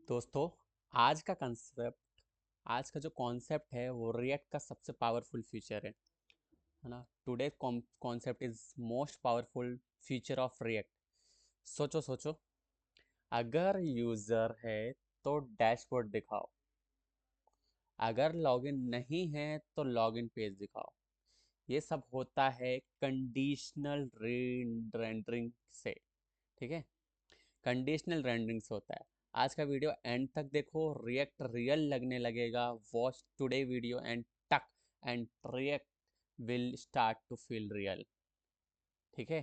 दोस्तों, आज का कंसेप्ट आज का जो कॉन्सेप्ट है वो रिएक्ट का सबसे पावरफुल फीचर है ना। Today concept is most powerful feature of react. सोचो सोचो, अगर यूजर है तो डैशबोर्ड दिखाओ, अगर लॉगिन नहीं है तो लॉगिन पेज दिखाओ। ये सब होता है कंडीशनल रेंडरिंग से। ठीक है, कंडीशनल रेंडरिंग से होता है। आज का वीडियो एंड तक देखो, रिएक्ट रियल लगने लगेगा। Watch today video and tuck and react will start to feel real. ठीक है।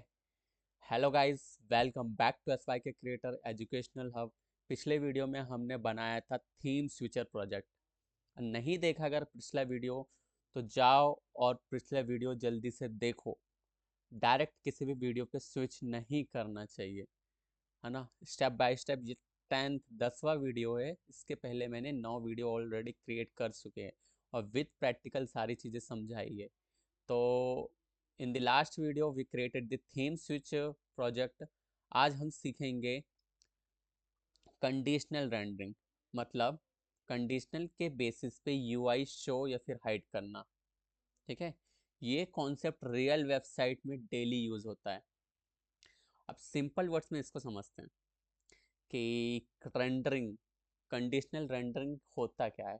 Hello guys, welcome back to S Y K creator educational hub. पिछले वीडियो में हमने बनाया था थीम स्विचर प्रोजेक्ट। नहीं देखा अगर पिछला वीडियो तो जाओ और पिछला वीडियो जल्दी से देखो। डायरेक्ट किसी भी वीडियो पे स्विच नहीं करना चाहिए, है ना। Step by step. ये 10वां वीडियो है। इसके पहले मैंने 9 वीडियो ऑलरेडी क्रिएट कर चुके हैं और विद प्रैक्टिकल सारी चीज़ें समझाई है। तो in the last video we created the theme switch project. आज हम सीखेंगे कंडीशनल रेंडरिंग, मतलब कंडीशनल के बेसिस पे यूआई शो या फिर हाइड करना। ठीक है, ये कॉन्सेप्ट रियल वेबसाइट में डेली यूज होता है। अब सिंपल वर्ड्स में इसको समझते हैं कि रेंडरिंग, कंडीशनल रेंडरिंग होता क्या है।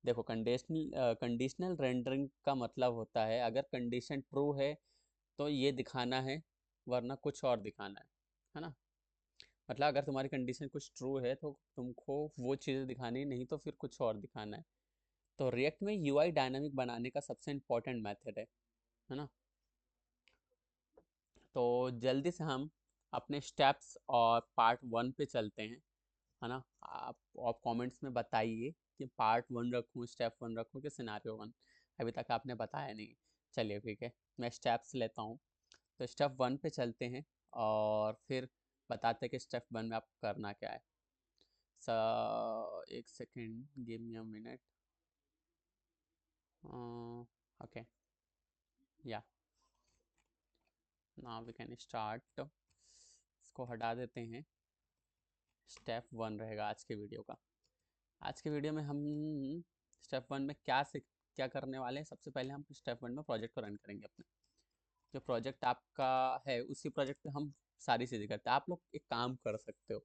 देखो, कंडीशनल रेंडरिंग का मतलब होता है अगर कंडीशन ट्रू है तो ये दिखाना है, वरना कुछ और दिखाना है ना। मतलब अगर तुम्हारी कंडीशन कुछ ट्रू है तो तुमको वो चीज़ें दिखानी है, नहीं तो फिर कुछ और दिखाना है। तो रिएक्ट में यूआई डायनामिक बनाने का सबसे इम्पोर्टेंट मेथड है ना। तो जल्दी से हम अपने स्टेप्स और पार्ट 1 पे चलते हैं, है ना। आप कमेंट्स में बताइए कि पार्ट 1 रखूँ, स्टेप 1 रखूँ कि सिनारियो 1। अभी तक आपने बताया नहीं। चलिए ठीक है, मैं स्टेप्स लेता हूँ। तो स्टेप 1 पे चलते हैं और फिर बताते हैं कि स्टेप 1 में आपको करना क्या है। एक second, give me a minute. Okay, या नाउ वी कैन स्टार्ट। इसको हटा देते हैं। स्टेप 1 रहेगा आज के वीडियो का। आज के वीडियो में हम स्टेप 1 में क्या करने वाले हैं। सबसे पहले हम स्टेप 1 में प्रोजेक्ट को रन करेंगे। अपने जो प्रोजेक्ट आपका है उसी प्रोजेक्ट पे हम सारी चीज़ें करते हैं। आप लोग एक काम कर सकते हो,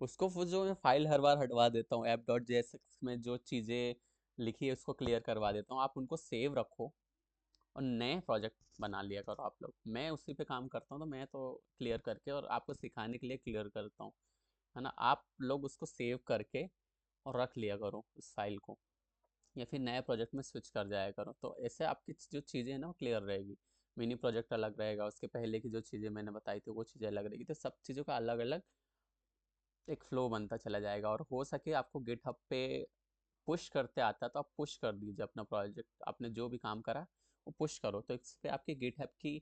उसको वो जो मैं फाइल हर बार हटवा देता हूँ ऐप डॉट जेएसएक्स में जो चीज़ें लिखी है उसको क्लियर करवा देता हूँ, आप उनको सेव रखो और नए प्रोजेक्ट बना लिया करो आप लोग। मैं उसी पे काम करता हूँ तो मैं तो क्लियर करके और आपको सिखाने के लिए क्लियर करता हूँ, है ना। आप लोग उसको सेव करके और रख लिया करो उस फाइल को, या फिर नए प्रोजेक्ट में स्विच कर जाया करो। तो ऐसे आपकी जो चीज़ें हैं ना वो क्लियर रहेगी। मिनी प्रोजेक्ट अलग रहेगा, उसके पहले की जो चीज़ें मैंने बताई थी वो चीज़ें अलग रहेगी। तो सब चीज़ों का अलग अलग एक फ्लो बनता चला जाएगा। और हो सके आपको गिटहब पे पुश करते आता है तो आप पुश कर दीजिए अपना प्रोजेक्ट। आपने जो भी काम करा वो पुश करो, तो इस पे आपकी गिटहब की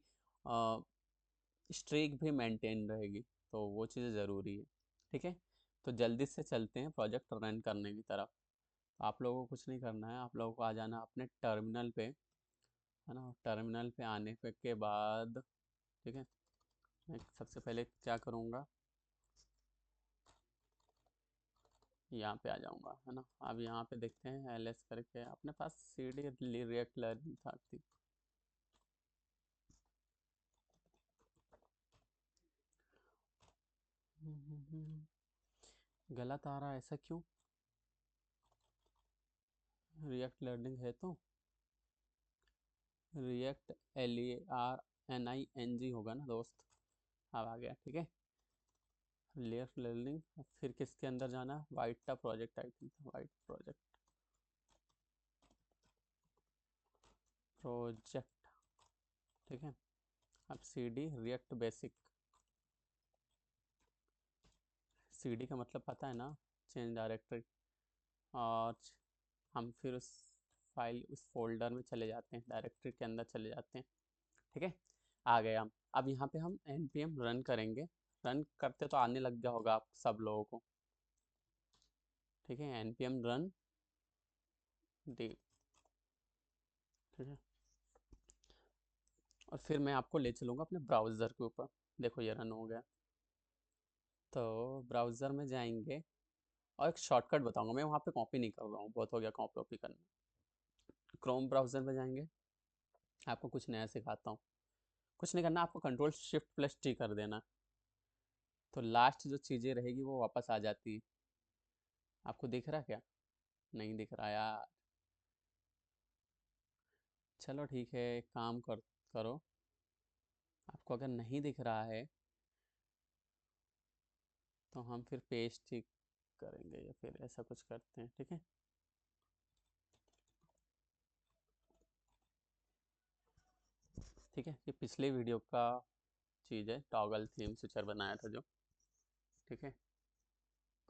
स्ट्रीक भी मेंटेन रहेगी। तो वो चीज़ें ज़रूरी है। ठीक है, तो जल्दी से चलते हैं प्रोजेक्ट रन करने की तरफ। आप लोगों को कुछ नहीं करना है, आप लोगों को आ जाना अपने टर्मिनल पे, है ना। टर्मिनल पे आने पे के बाद, ठीक है, मैं सबसे पहले क्या करूँगा, यहाँ पे आ जाऊँगा, है ना। अब यहाँ पे देखते हैं एलएस करके अपने पास सी डी रिएक्ट लर्निंग था थी। गलत आ रहा है, ऐसा क्यों। रिएक्ट लर्निंग है तो रिएक्ट LERNING होगा ना दोस्त। अब आ गया, ठीक है। रिएक्ट लर्निंग, फिर किसके अंदर जाना, वाइट का project, I think Vite project. ठीक है, अब C D react basic. C D का मतलब पता है ना, चेंज डायरेक्टरी। और हम फिर उस फाइल उस फोल्डर में चले जाते हैं, डायरेक्टरी के अंदर चले जाते हैं। ठीक है, आ गए हम। अब यहाँ पे हम npm रन करेंगे। रन करते तो आने लग गया होगा आप सब लोगों को। ठीक है, npm रन डी। ठीक है, और फिर मैं आपको ले चलूँगा अपने ब्राउज़र के ऊपर। देखो ये रन हो गया। तो ब्राउज़र में जाएंगे और एक शॉर्टकट बताऊंगा, मैं वहाँ पे कॉपी नहीं कर रहा हूँ, बहुत हो गया कॉपी कॉपी करना। क्रोम ब्राउज़र में जाएंगे, आपको कुछ नया सिखाता हूँ। कुछ नहीं करना, आपको कंट्रोल शिफ्ट प्लस टी कर देना, तो लास्ट जो चीज़ें रहेगी वो वापस आ जाती है। आपको दिख रहा क्या? नहीं दिख रहा यार। चलो ठीक है, एक काम करो, आपको अगर नहीं दिख रहा है तो हम फिर पेज ठीक करेंगे या फिर ऐसा कुछ करते हैं, ठीक है। ठीक है, ये पिछले वीडियो का चीज़ है, टॉगल थीम स्विचर बनाया था जो, ठीक है।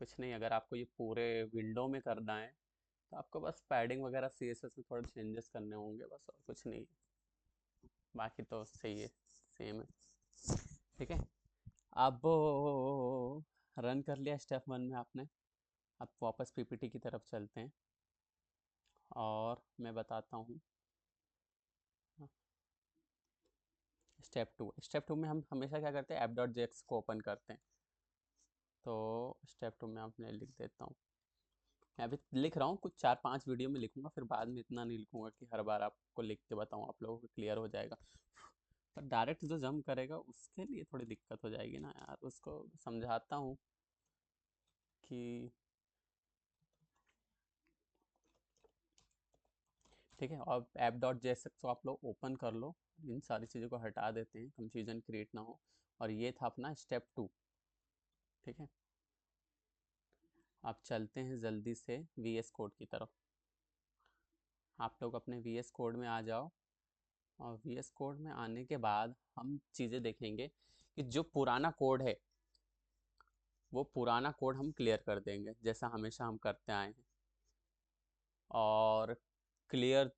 कुछ नहीं, अगर आपको ये पूरे विंडो में करना है तो आपको बस पैडिंग वगैरह सीएसएस में थोड़े चेंजेस करने होंगे बस, और कुछ नहीं, बाकी तो सही है, सेम है, ठीक है। अब रन कर लिया स्टेप 1 में आपने, अब वापस पीपीटी की तरफ चलते हैं और मैं बताता हूँ। स्टेप 2 में हम हमेशा क्या करते हैं, ऐप डॉट जेएक्स को ओपन करते हैं। तो स्टेप 2 में आपने लिख देता हूँ, मैं अभी लिख रहा हूँ, कुछ 4-5 वीडियो में लिखूंगा, फिर बाद में इतना नहीं लिखूंगा कि हर बार आपको लिख के बताऊँ, आप लोगों को क्लियर हो जाएगा। पर डायरेक्ट जो जंप करेगा उसके लिए थोड़ी दिक्कत हो जाएगी ना यार, उसको समझाता हूँ कि ठीक है। और ऐप डॉट जेएसएक्स को आप लोग ओपन कर लो, इन सारी चीज़ों को हटा देते हैं, कंफ्यूजन क्रिएट ना हो। और ये था अपना स्टेप 2, ठीक है। आप चलते हैं जल्दी से वीएस कोड की तरफ, आप लोग अपने वीएस कोड में आ जाओ। और वीएस कोड में आने के बाद हम चीज़ें देखेंगे कि जो पुराना कोड है वो पुराना कोड हम क्लियर कर देंगे, जैसा हमेशा हम करते आए हैं। और क्लियर,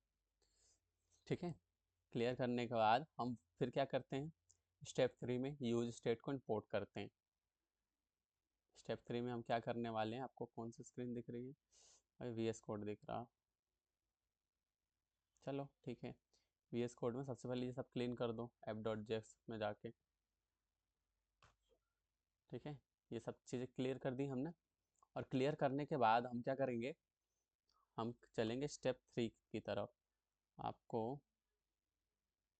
ठीक है, क्लियर करने के बाद हम फिर क्या करते हैं, स्टेप 3 में यूज स्टेट को इंपोर्ट करते हैं। स्टेप 3 में हम क्या करने वाले हैं, आपको कौन सी स्क्रीन दिख रही है? भाई वीएस कोड दिख रहा, चलो ठीक है। वीएस कोड में सबसे पहले ये सब क्लीन कर दो ऐप डॉट जेएक्स में जाके, ठीक है। ये सब चीज़ें क्लियर कर दी हमने। और क्लियर करने के बाद हम क्या करेंगे, हम चलेंगे स्टेप 3 की तरफ। आपको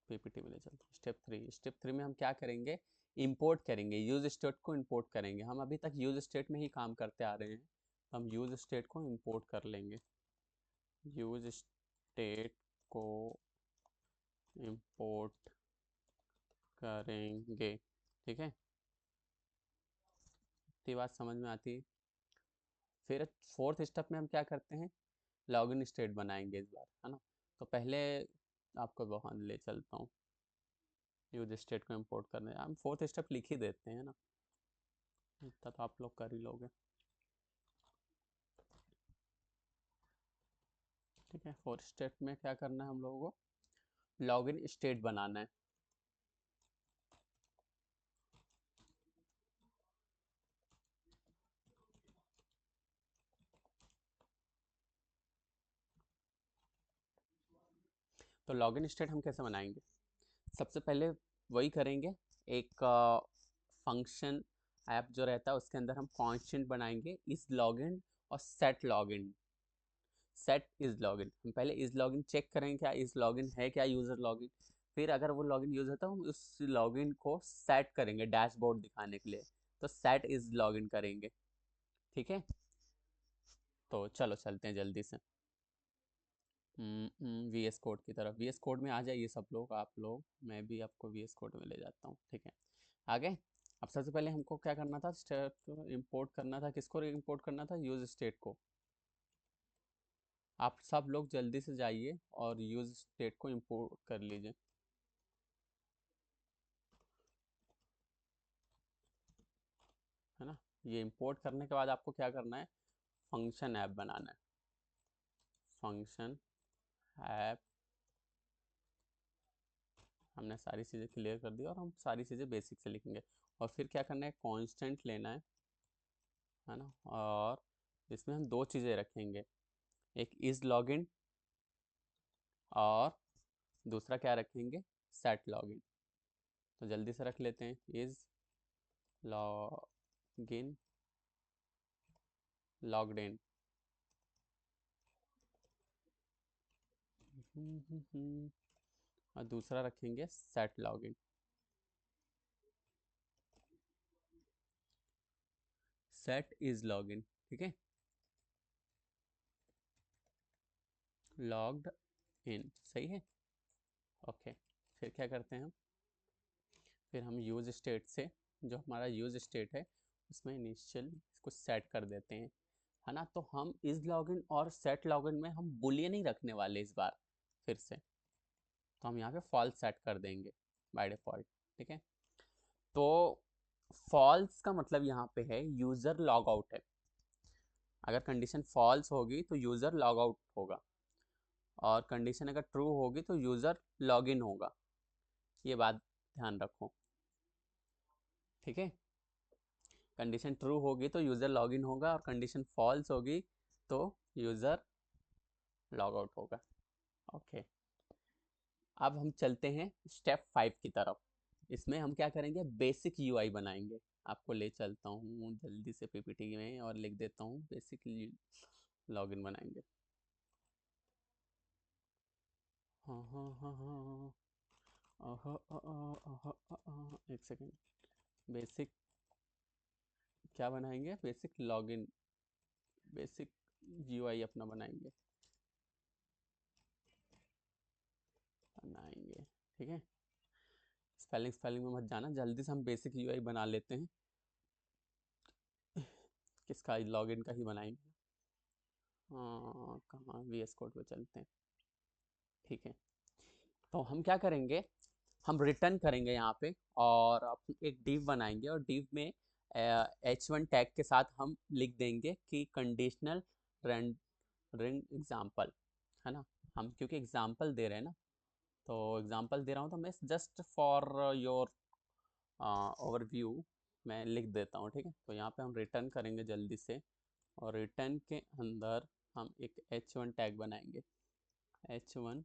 पीपीटी में ले चलते हैं। स्टेप थ्री में हम क्या करेंगे, इंपोर्ट करेंगे, यूज स्टेट को इंपोर्ट करेंगे। हम अभी तक यूज स्टेट में ही काम करते आ रहे हैं, तो हम यूज स्टेट को इंपोर्ट कर लेंगे। यूज स्टेट को इंपोर्ट करेंगे, ठीक है। इतनी बात समझ में आती है। फिर फोर्थ स्टेप में हम क्या करते हैं, लॉगिन स्टेट बनाएंगे इस बार, है ना। तो पहले आपको वहाँ ले चलता हूँ, यूज स्टेट को इंपोर्ट करने हम फोर्थ स्टेप लिख ही देते हैं ना, इतना तो आप लोग कर ही लोगे, ठीक है। फोर्थ स्टेप में क्या करना है हम लोगों को, लॉगिन स्टेट बनाना है। तो लॉगिन स्टेट हम कैसे बनाएंगे, सबसे पहले वही करेंगे, एक फंक्शन ऐप जो रहता है उसके अंदर हम कांस्टेंट बनाएंगे इस लॉगिन और set login. Set is login, हम पहले इज लॉगिन चेक करेंगे क्या इज लॉगिन है क्या यूजर लॉगिन। फिर अगर वो लॉगिन यूज है तो हम उस लॉगिन को सेट करेंगे डैशबोर्ड दिखाने के लिए, तो सेट इज लॉगिन करेंगे, ठीक है। तो चलो चलते हैं जल्दी से वीएस कोड की तरफ। वीएस कोड में आ जाइए सब लोग, आप लोग, मैं भी आपको वीएस कोड में ले जाता हूँ, ठीक है। आगे, अब सबसे पहले हमको क्या करना था, स्टेप इंपोर्ट करना था, किसको इंपोर्ट करना था, यूज स्टेट को। आप सब लोग जल्दी से जाइए और यूज स्टेट को इंपोर्ट कर लीजिए, है ना। ये इंपोर्ट करने के बाद आपको क्या करना है, फंक्शन ऐप बनाना है। फंक्शन ऐप, हमने सारी चीज़ें क्लियर कर दी और हम सारी चीज़ें बेसिक से लिखेंगे। और फिर क्या करना है, कांस्टेंट लेना है ना। और इसमें हम दो चीज़ें रखेंगे, एक इज लॉगिन और दूसरा क्या रखेंगे, सेट लॉगिन। तो जल्दी से रख लेते हैं, इज लॉगिन लॉग्ड इन। और दूसरा रखेंगे set login. Set is login, ठीक है। लॉग्ड इन, सही है। ओके, फिर क्या करते हैं हम, फिर हम यूज स्टेट से, जो हमारा यूज स्टेट है उसमें इनिशियल इसको सेट कर देते हैं, है ना। तो हम इस लॉगिन और सेट लॉगिन में हम बुलियन नहीं रखने वाले इस बार फिर से, तो हम यहाँ पे फॉल्स सेट कर देंगे बाय डिफॉल्ट, ठीक है। तो फॉल्स का मतलब यहाँ पे है यूजर लॉग आउट है। अगर कंडीशन फॉल्स होगी तो यूजर लॉग आउट होगा, और कंडीशन अगर ट्रू होगी तो यूजर लॉग इन होगा। ये बात ध्यान रखो, ठीक है। कंडीशन ट्रू होगी तो यूज़र लॉगिन होगा, और कंडीशन फॉल्स होगी तो यूज़र लॉग आउट होगा। ओके, अब हम चलते हैं स्टेप 5 की तरफ। इसमें हम क्या करेंगे, बेसिक यूआई बनाएंगे। आपको ले चलता हूँ जल्दी से पीपीटी में और लिख देता हूँ बेसिक लॉगिन बनाएंगे। हाँ हाँ हाँ हाँ, एक सेकेंड। बेसिक क्या बनाएंगे, बेसिक लॉगिन, बेसिक यूआई अपना बनाएंगे, ठीक है। स्पेलिंग में मत जाना, जल्दी से हम बेसिक यूआई बना लेते हैं। किसका, लॉगिन का ही बनाएंगे। हाँ, कहाँ, वीएस कोड पे चलते हैं, ठीक है। तो हम क्या करेंगे, हम रिटर्न करेंगे यहाँ पे, और एक डिव बनाएंगे, और डिव में h1 टैग के साथ हम लिख देंगे कि कंडीशनल रेंडरिंग एग्जाम्पल, है ना। हम क्योंकि एग्जाम्पल दे रहे हैं ना, तो एग्जाम्पल दे रहा हूँ, तो मैं जस्ट फॉर योर ओवरव्यू मैं लिख देता हूँ, ठीक है। तो यहाँ पे हम रिटर्न करेंगे जल्दी से, और रिटर्न के अंदर हम एक h1 टैग बनाएंगे, h1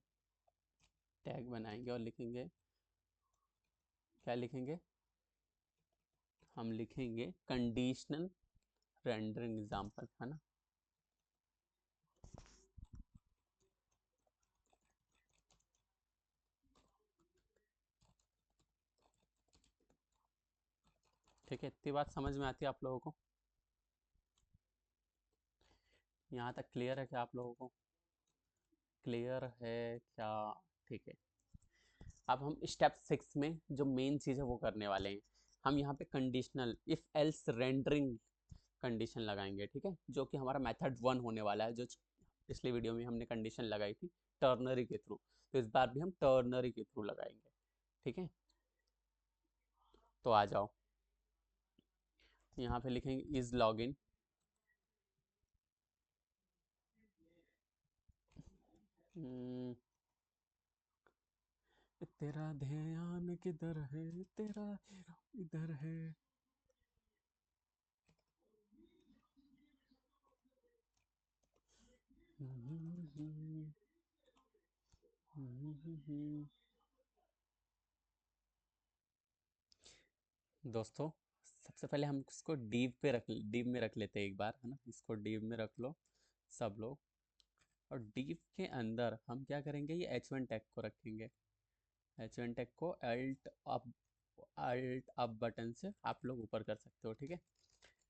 टैग बनाएंगे और लिखेंगे, क्या लिखेंगे, हम लिखेंगे कंडीशनल रेंडरिंग एग्जाम्पल, है ना। ठीक है, इतनी बात समझ में आती है आप लोगों को, यहाँ तक क्लियर है क्या आप लोगों को, क्लियर है क्या, ठीक है। अब हम स्टेप 6 में जो मेन चीज़ है वो करने वाले हैं। हम यहाँ पे conditional if else rendering condition लगाएंगे, ठीक है, जो कि हमारा मेथड 1 होने वाला है, जो पिछले वीडियो में हमने कंडीशन लगाई थी टर्नरी के थ्रू, तो इस बार भी हम टर्नरी के थ्रू लगाएंगे, ठीक है। तो आ जाओ, यहाँ पे लिखेंगे इज लॉगिन, तेरा ध्यान किधर है, तेरा इधर है। दोस्तों, सबसे पहले हम इसको डीप में रख लेते हैं एक बार, है ना। इसको डीप में रख लो सब लोग, और डीप के अंदर हम क्या करेंगे, ये h1 टैग को रखेंगे। h1 टैग को अल्ट अप बटन से आप लोग ऊपर कर सकते हो, ठीक है।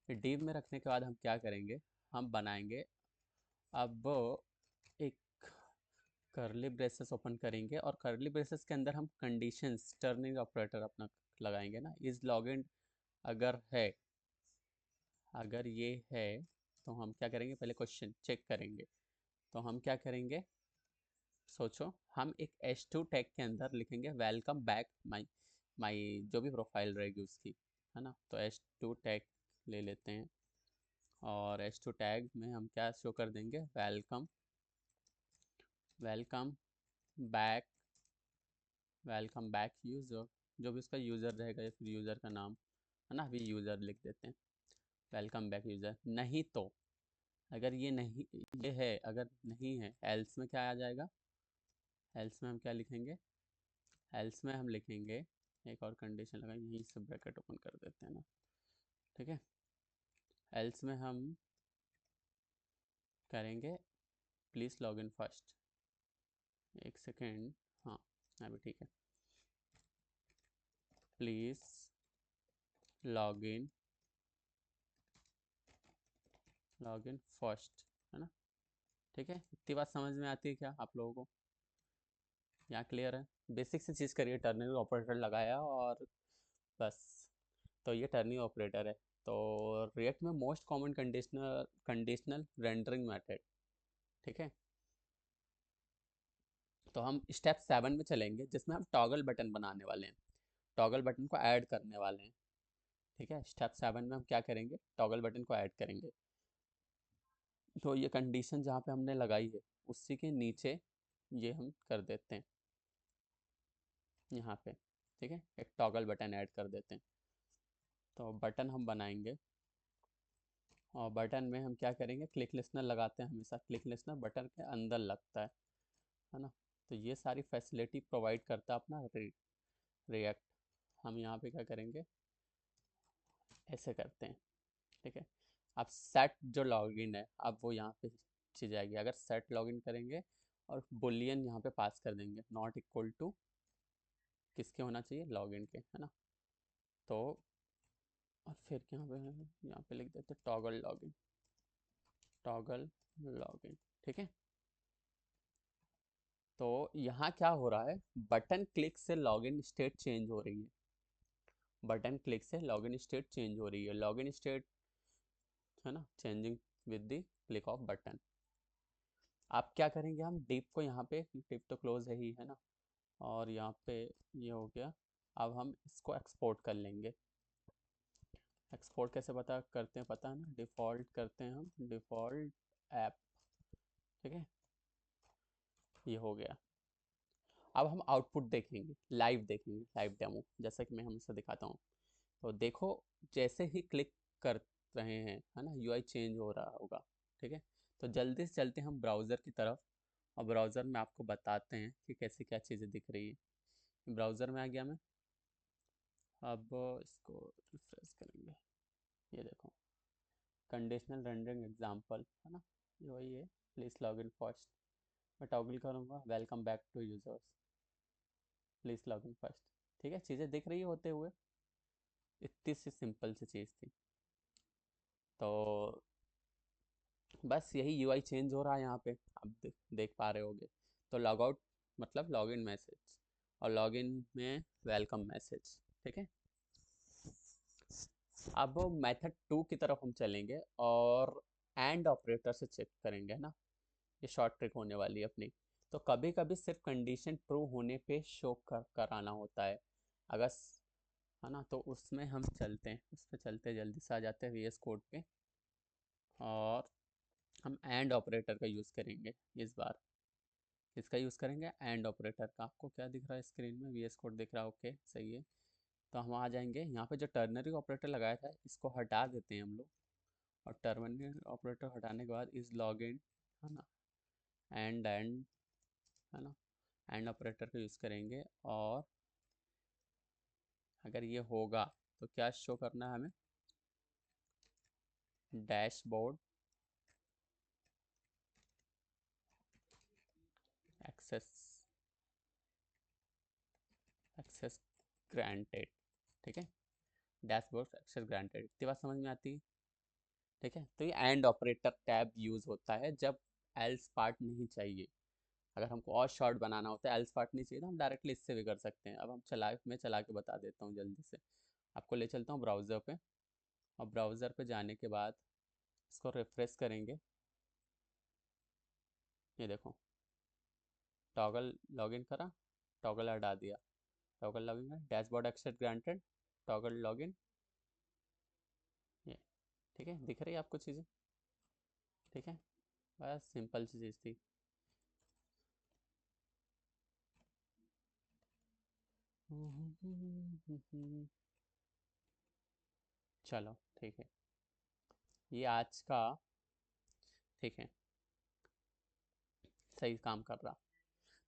फिर डीप में रखने के बाद हम क्या करेंगे, हम बनाएंगे अब एक करली ब्रेसेस ओपन करेंगे, और करली ब्रेसेस के अंदर हम कंडीशंस टर्निंग ऑपरेटर अपना लगाएंगे ना। इज लॉगिन अगर है, अगर ये है, तो हम क्या करेंगे, पहले क्वेश्चन चेक करेंगे। तो हम क्या करेंगे, सोचो, हम एक h2 टैग के अंदर लिखेंगे वेलकम बैक माई माई जो भी प्रोफाइल रहेगी उसकी, है ना। तो h2 टैग ले लेते हैं, और h2 टैग में हम क्या शो कर देंगे, welcome, welcome back, welcome back user, जो भी उसका यूज़र रहेगा या फिर यूज़र का नाम, है ना। अभी यूज़र लिख देते हैं, वेलकम बैक यूज़र। नहीं तो अगर ये नहीं, ये है, अगर नहीं है, एल्स में क्या आ जाएगा, एल्स में हम क्या लिखेंगे, एल्स में हम लिखेंगे, एक और कंडीशन लगा, यहीं से ब्रैकेट ओपन कर देते हैं ना, ठीक है। एल्स में हम करेंगे प्लीज़ लॉग इन फर्स्ट। एक सेकेंड, हाँ अभी ठीक है। प्लीज़ लॉग इन फर्स्ट, है ना। ठीक है, इतनी बात समझ में आती है क्या आप लोगों को? यहाँ क्लियर है? बेसिक से चीज़ करिए, टर्नरी ऑपरेटर लगाया और बस। तो ये टर्नरी ऑपरेटर है। तो रिएक्ट में most common conditional rendering method, ठीक है। तो हम स्टेप 7 में चलेंगे, जिसमें हम टॉगल बटन बनाने वाले हैं, टॉगल बटन को ऐड करने वाले हैं। ठीक है, स्टेप 7 में हम क्या करेंगे, टॉगल बटन को ऐड करेंगे। तो ये कंडीशन जहाँ पे हमने लगाई है उसी के नीचे ये हम कर देते हैं यहाँ पे। ठीक है, एक टॉगल बटन ऐड कर देते हैं। तो बटन हम बनाएंगे और बटन में हम क्या करेंगे, क्लिक लिस्नर लगाते हैं हमेशा। क्लिक लिस्नर बटन के अंदर लगता है ना। तो ये सारी फैसिलिटी प्रोवाइड करता है अपना रिएक्ट। हम यहाँ पे क्या करेंगे, ऐसे करते हैं। ठीक है, अब सेट जो लॉगिन है, अब वो यहाँ पे चीज आएगी। अगर सेट लॉगिन करेंगे और बुलियन यहाँ पे पास कर देंगे, नॉट इक्वल टू किसके होना चाहिए, लॉगिन के, है ना। तो और फिर यहाँ पे लिख देते टॉगल लॉगिन, टॉगल लॉगिन। ठीक है, तो यहाँ क्या हो रहा है, बटन क्लिक से लॉगिन स्टेट चेंज हो रही है। बटन क्लिक से लॉगिन स्टेट चेंज हो रही है, लॉगिन स्टेट, है ना, changing with the click off button. आप क्या करेंगे, हम डिप को यहाँ पे, डिप तो क्लोज है ना, और यहाँ पे ये हो गया। अब हम इसको एक्सपोर्ट कर लेंगे। एक्सपोर्ट कैसे पता करते हैं, पता है ना, डिफ़ॉल्ट करते हैं हम, डिफ़ॉल्ट ऐप। ठीक है, ये हो गया। अब हम आउटपुट देखेंगे, लाइव देखेंगे, लाइव डेमो, जैसा कि मैं हमेशा दिखाता हूँ। तो देखो, जैसे ही क्लिक कर रहे हैं, है ना, यूआई चेंज हो रहा होगा। ठीक है, तो जल्दी से चलते हैं हम ब्राउज़र की तरफ, और ब्राउज़र में आपको बताते हैं कि कैसी क्या चीज़ें दिख रही है। ब्राउज़र में आ गया मैं। अब इसको रिफ्रेश करेंगे, ये देखो, कंडीशनल रेंडरिंग एग्जांपल, है ना, ये वही है। प्लीज़ लॉग इन फर्स्ट, मैं टॉगल करूँगा, welcome back to users, please log in first. ठीक है, चीज़ें दिख रही होते हुए, इतनी सी सिंपल सी चीज़ थी। तो बस यही यूआई चेंज हो रहा है यहाँ पे, आप देख पा रहे होगे। तो लॉग आउट मतलब लॉग इन मैसेज, और लॉग इन में वेलकम मैसेज। ठीक है, अब मेथड 2 की तरफ हम चलेंगे और एंड ऑपरेटर से चेक करेंगे, है ना। ये शॉर्ट ट्रिक होने वाली है अपनी। तो कभी कभी सिर्फ कंडीशन ट्रू होने पे शो कराना होता है, अगर है ना। तो उसमें हम चलते हैं, उस पर चलते, जल्दी से आ जाते हैं वीएस कोड पे, और हम एंड ऑपरेटर का यूज़ करेंगे इस बार। इसका यूज़ करेंगे एंड ऑपरेटर का। आपको क्या दिख रहा है स्क्रीन में, वीएस कोड दिख रहा है, ओके सही है। तो हम आ जाएंगे यहाँ पे, जो टर्नरी ऑपरेटर लगाया था इसको हटा देते हैं हम लोग, और टर्मिनल ऑपरेटर हटाने के बाद इस लॉग इन, है ना, एंड, है ना, एंड ऑपरेटर का यूज़ करेंगे। और अगर ये होगा तो क्या शो करना है हमें, डैशबोर्ड एक्सेस, एक्सेस ग्रांटेड। ठीक है, डैशबोर्ड एक्सेस ग्रांटेड, इतनी बात समझ में आती है। ठीक है, तो ये एंड ऑपरेटर टैब यूज़ होता है जब एल्स पार्ट नहीं चाहिए। अगर हमको और शॉर्ट बनाना होता है, एल्स पार्ट नहीं चाहिए, तो हम डायरेक्टली इससे भी कर सकते हैं। अब मैं चला के बता देता हूँ जल्दी से। आपको ले चलता हूँ ब्राउज़र पे, और ब्राउज़र पे जाने के बाद इसको रिफ्रेश करेंगे। ये देखो, टॉगल लॉगिन करा, टॉगल हटा दिया, toggle login, dashboard access granted, toggle login, ये। ठीक है, दिख रही है आपको चीज़ें? ठीक है, बस सिंपल सी चीज़ थी। चलो ठीक है, ये आज का, ठीक है, सही काम कर रहा।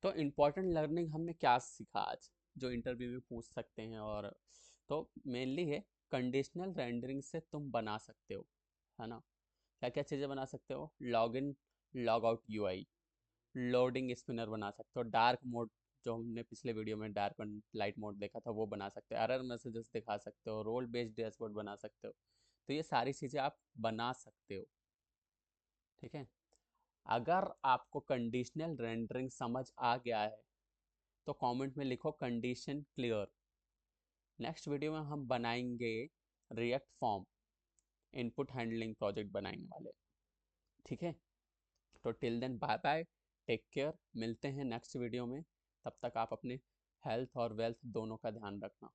तो इम्पोर्टेंट लर्निंग हमने क्या सीखा आज, जो इंटरव्यू में पूछ सकते हैं। और तो मेनली है, कंडीशनल रेंडरिंग से तुम बना सकते हो, है ना। क्या क्या चीज़ें बना सकते हो, login log out UI, loading spinner बना सकते हो, डार्क मोड जो हमने पिछले वीडियो में डार्क एंड लाइट मोड देखा था वो बना सकते हो, एरर मैसेजेस दिखा सकते हो, रोल बेस्ड डैशबोर्ड बना सकते हो। तो ये सारी चीज़ें आप बना सकते हो। ठीक है, अगर आपको कंडीशनल रेंडरिंग समझ आ गया है तो कमेंट में लिखो कंडीशन क्लियर। नेक्स्ट वीडियो में हम बनाएंगे react form, input handling project बनाने वाले। ठीक है, तो till then bye bye, take care, मिलते हैं नेक्स्ट वीडियो में। तब तक आप अपने हेल्थ और वेल्थ दोनों का ध्यान रखना।